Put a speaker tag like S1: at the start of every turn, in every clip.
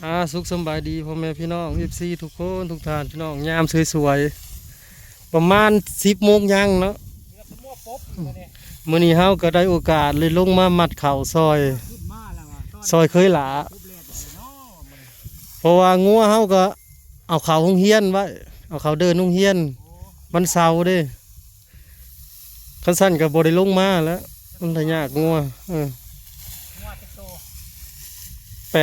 S1: สุขสบายดีพ่อแม่พี่น้องFCทุกคนทุกท่านพี่น้องยามสวยๆประมาณ10 โมงยังเนาะมื้อนี้เฮาก็ได้โอกาสเลยลงมามัดเข่าซอยเคยหลาเพราะว่างัวเฮาก็เอาเข่าโรงเรียนไว้เอาเข่าเดินโรงเรียนวันเสาร์เด้คันสั้นก็บ่ได้ลงมาแล้วมันทะยากงัว8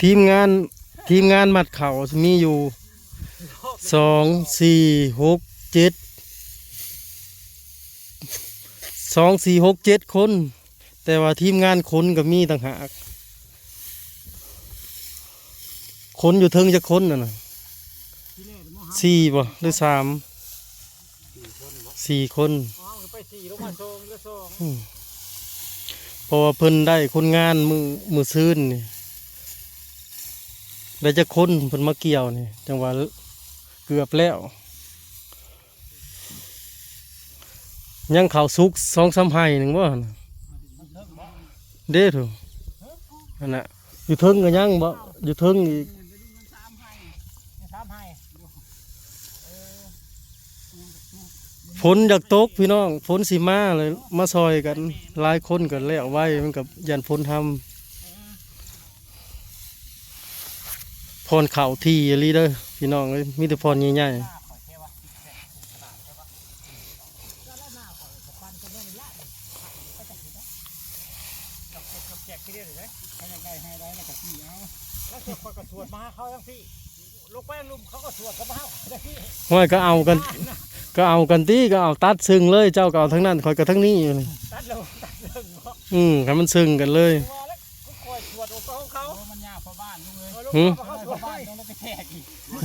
S1: ทีมงานมัดเข่ามีอยู่2 4 6 7 คนแต่ว่าทีมงานคนก็มีต่างหากคนอยู่เทิงจะคนน่ะ4บ่หรือ4 คนเพราะว่าเพิ่นได้คนงานมือซื่นนี่ได้จะคนเพิ่นมาเกี่ยวนี่จังหวะเกือบแล้วยังข้าวสุก2-3 ไห่หนึ่งบ่เด้อถูกนั่นน่ะอยู่เทิงก็ยังบ่อยู่เทิงอีกฝนอยากตกพี่น้องฝนสิมาเลยมาซอยกันหลายคนกันแล้วไว้มันกับยันฝนทำพรเข่าที่ลีเด้อพี่น้องเลยมีแต่พรใหญ่ๆห้อยก็เอากันตีก็เอาตัดซึ่งเลยเจ้าก็เอาทั้งนั้นคอยกับทั้งนี้อยู่นี่ให้มันซึ่งกันเลย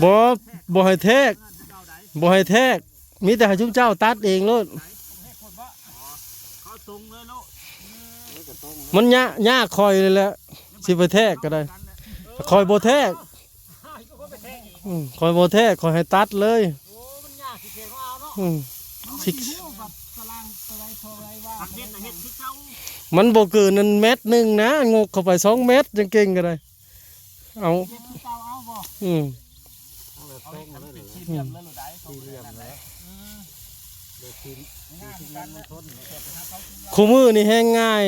S1: บ่ให้แทกมีแต่ให้ชุบเจ้าตัดเองเลยมันยากคอยเลยแหละสิไปแทกก็ได้คอยโบแทกคอยให้ตัดเลยมันโบเกินนั่น1 เมตรนะงกเข้าไป2 เมตรยังเก่งก็ได้เอาคู่มือนี่แห้งง่าย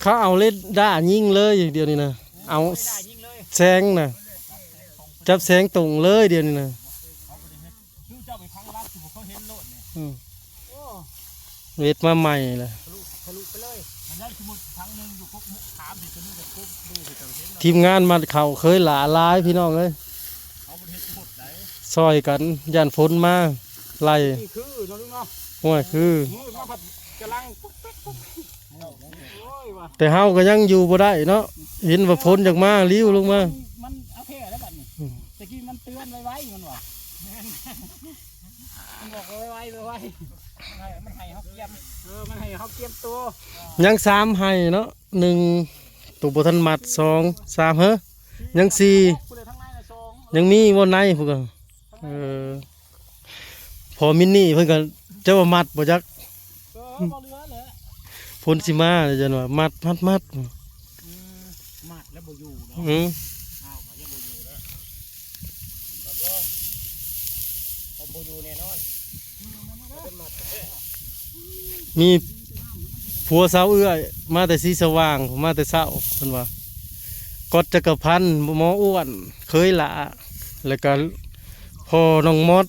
S1: เขาเอาเล็ดด้ายิงเลยเดี๋ยวนี้นะเอาแสงนะจับแสงตรงเลยเดี๋ยวนี้นะเวทมาใหม่เลยทีมงานมัดเข่าเคยหลาลายพี่น้องเลยซอยกันยันฝนมาไล่ห่วยคือแต่เฮาก็ยังอยู่บ่ได้เนาะเห็นว่าฝนจากมาลิ้วลงมา
S2: มันเอาแค่แล้วบัดนี้ตะกี้มันเตือนไว้มันว่ามันบอกไว้มันให้เฮาเกียมมันให้เฮาเกียมตัว
S1: ยัง3ให้เนาะ1ตัวบ่ทันมัด2 3ยัง4ยังมีบ่ในพวกก็พอมินนี่เพิ่นก็จะว่ามัดบ่จัก
S2: บ่เหลือเลย
S1: ฝนสิมาจังว่ามัด
S2: แล้วบ่อยู่เนาะ
S1: ก็ยังบ่อยู่แล้วรับรองบ่อยู่แน่นอนมีผัวสาวเอื้อยมาแต่สีสว่างมาแต่เช้าเพิ่นว่ากฎจักรพันธ์หมออ้วนเคยหละแล้วก็พ่อน้องมด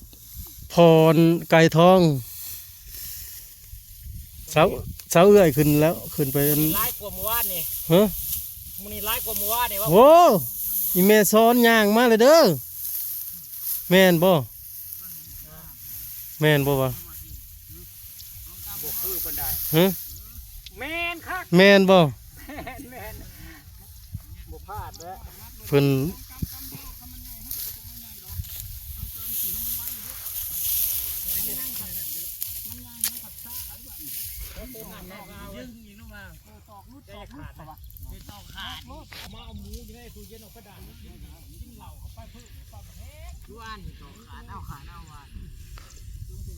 S1: พรไก่ทองสาวเอื้อยขึ้นแล้วขึ้นไป
S2: ร้ายกว่าเมื่อวานนี่มื้อนี้ร้ายกว่าเมื่อวานนี่ว่า
S1: โอ้อีแม่ซ้อนย่างมาเลยเด้อแม่นบ่วะ
S2: บ่คือปานใดแม่นคัก
S1: แม่นบ่
S2: บ่พลาดแล้ว
S1: เพิ่น
S2: มาเอาหมูอยู่ในตู้เย็นเอากระดาษกินเหล้าเข้าไปเพิ่มดูอันต่อขาเอาว่า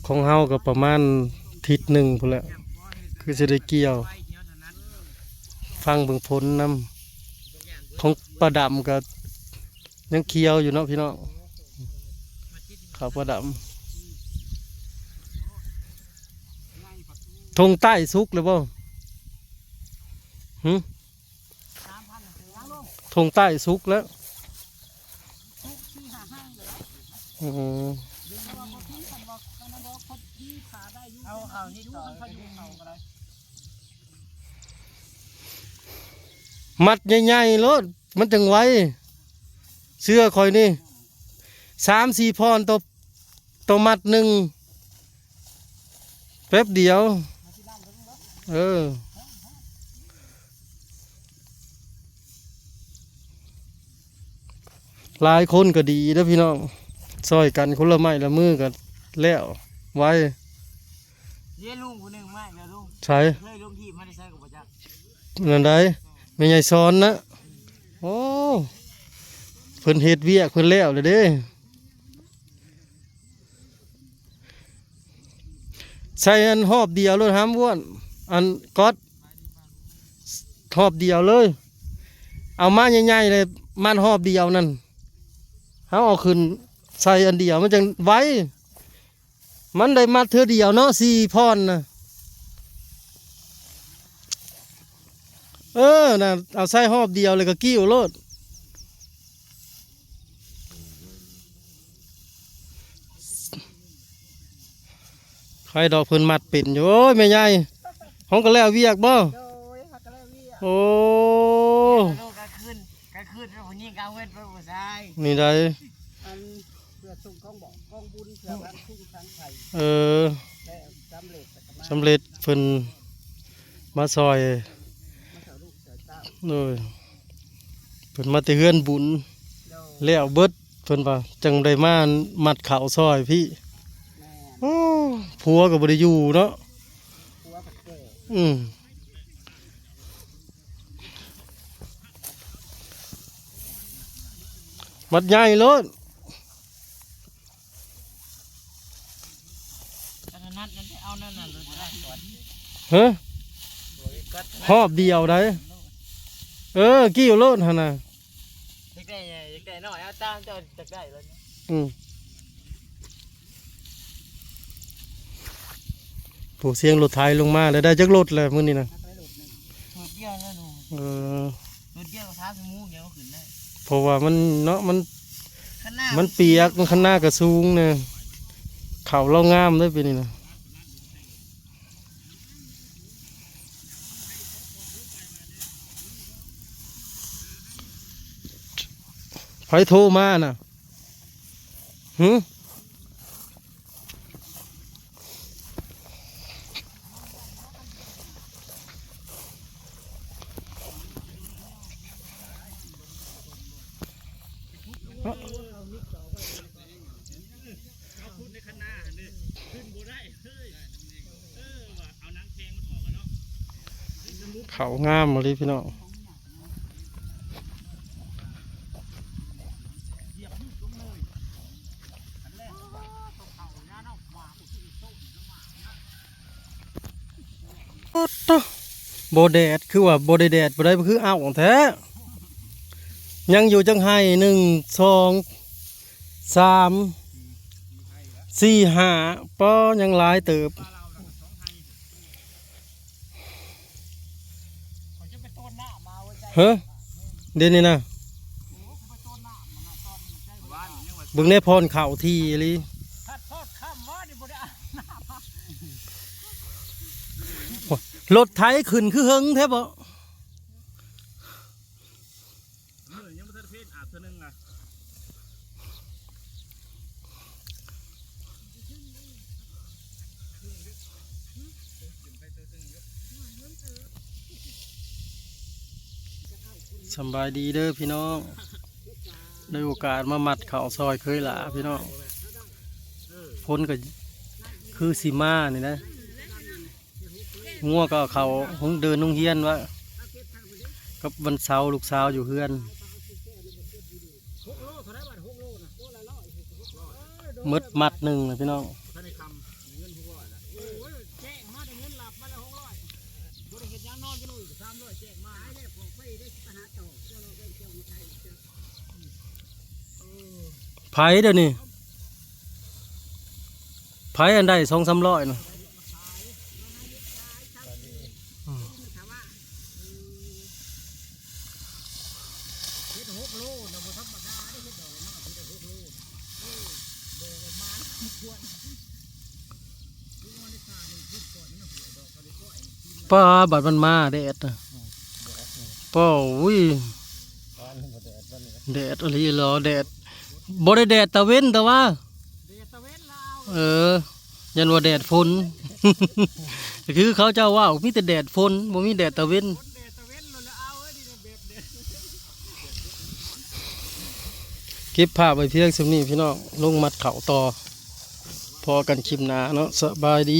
S1: ของเฮาก็ประมาณทิศหนึ่งพุ่นแหละคือจะได้เกี่ยว ฟังเบิ่งผลนำของปลาดำกับยังเคี้ยวอยู่เนาะพี่น้องข้าวปลาดำทงใต้สุกเลยบ่หึทงใต้สุกแล้วอืม
S2: เอานี่ต่อพายุเขาก็ได้
S1: มัดใหญ่ๆรถมันจังไว้เสื้อคอยนี่3-4 พรต่อมัดหนึ่งแป๊บเดียวหลายคนก็ดีนะพี่น้องซอยกันคนละไม้ละมือกันแล้วไว้
S2: เลี้ยงลุงคนหนึ่งมากเลยลุง
S1: ใช่
S2: เคยลุงที่ไม่ได้ใช้กับประจักษ์
S1: นั่นได้ไม่ใหญ่ซ้อนนะโอ้เพิ่นเฮ็ดเวียกเพิ่นแล้วเลยเด้ใส่อันหอบเดียวเลยห้ามว้วนอันก๊อตหอบเดียวเลยเอามาใหญ่ๆเลยมันหอบเดียวนั่นเอาขึ้นใส่อันเดียวมันจังไว้มันได้มัดเธอเดียวเนาะ4 พรนะน่ะเอาใส่หอบเดียวเลยก็กิ้วโลดใครดอกเพิ่นมัดเป็นอยู่โอ้ยแม่ใหญ่ห้องก็แล้วเวียกบ่
S2: โดยฮักกะเลยวิ่ง
S1: โอ้
S2: ลูกกลางคืนเป็นผู้หญิงกลางเวทเป็นผู้ชาย
S1: นี่ได้
S2: อันเพื่อส่งของบอกของบุญเพื่อวันทุ่งทางไทย และสำเร็จแต่ก็มา
S1: สำเร็จเพิ่นมาซอย
S2: มาเถอะลูกเสือเต้า
S1: โดยเพิ่นมาแต่เฮือนบุญ
S2: โดย
S1: แล้วเบิดเพิ่นว่าจังได้มามัดข้าวซอยพี่
S2: แม่
S1: โอ้ผัวก็บ่ได้อยู่เนาะ
S2: ผัวผักแก่
S1: มัดใหญ่โลด
S2: อันนั้นเอานั่นน่ะรถได้ก่อน
S1: ฮะหอบเดียวได้กิ้วโลดหั่นน่ะ
S2: อยากได้หน่อยเอาตามเจ้าจะได้เลย
S1: ผู้เสียงรถไถลงมาแล้วได้จักรถเลยมื้อนี้นะ
S2: รถเดียวแล้วหนู
S1: เออ
S2: รถเดียวท้าสมูเดียวขึ้นได้
S1: เพราะว่ามันเนาะมัน
S2: ข้างหน้า
S1: มันเปียกมันข้างหน้าก็สูงเนี่ยเขาเรางามเลยปีนี้นะไฟโทรมาน่ะเขางามมาเลยพี่น้องโบแดดคือว่าโบได้แดดโบได้คือเอาของแท้ยังอยู่จังไห้1 2 3 4 5ป้อยังหลายเติบเฮ้เดี๋ยวนี้นะบึงในพรเข่าทีลิ
S2: ถ้าทอดข้ามว่านี่บ่ได้
S1: รถไถขึ้นคือเฮิงแทบบ่สบายดีเด้อพี่น้องได้โอกาสมามัดเข่าซอยเคยหลาพี่น้องพ้นก็คือสีมานี่นะงัวก็เขาหงเดินนุ่งเฮียนวะกับวันเสาร์ลูกสาวอยู่เฮือนมืดมัดหนึ่งนะพี่น้อง
S2: 300แจ้งมาได้ของไปได้ปัญหาต่อเจ้าเราได้เจ้ามาใช้เจ้า
S1: ไผเดี๋ยวนี้ไผอันใด200-300น่ะ
S2: เฮ็ด6 โลนะบ่ธรรมดาได้เฮ็ดดอกน้อยเฮ็ด6 โลเบอร์ประมาณควรดูว่าได้ค่านี่พูดก่อนนี่นะหัวดอกก็ได้ก้อย
S1: ป้าบัดมันมาแดดน่ะป้าอุ้ยแดดอะไรเหรอแดดบ่ได้แดดตะเว้นแต่ว่า
S2: เดตะเวนลาว
S1: ยันว่าแดดฝน คือเขาเจ้าว่ามีแต่แดดฝนบ่มีแดดตะเว้น
S2: เดตะเวนเลยเอาเอ้ยนี่แบบเด
S1: เก็บภาพไว้เพียงสำนี้พี่น้องลงมัดเข่าต่อพอกันคลิปหน้าเนาะสบายดี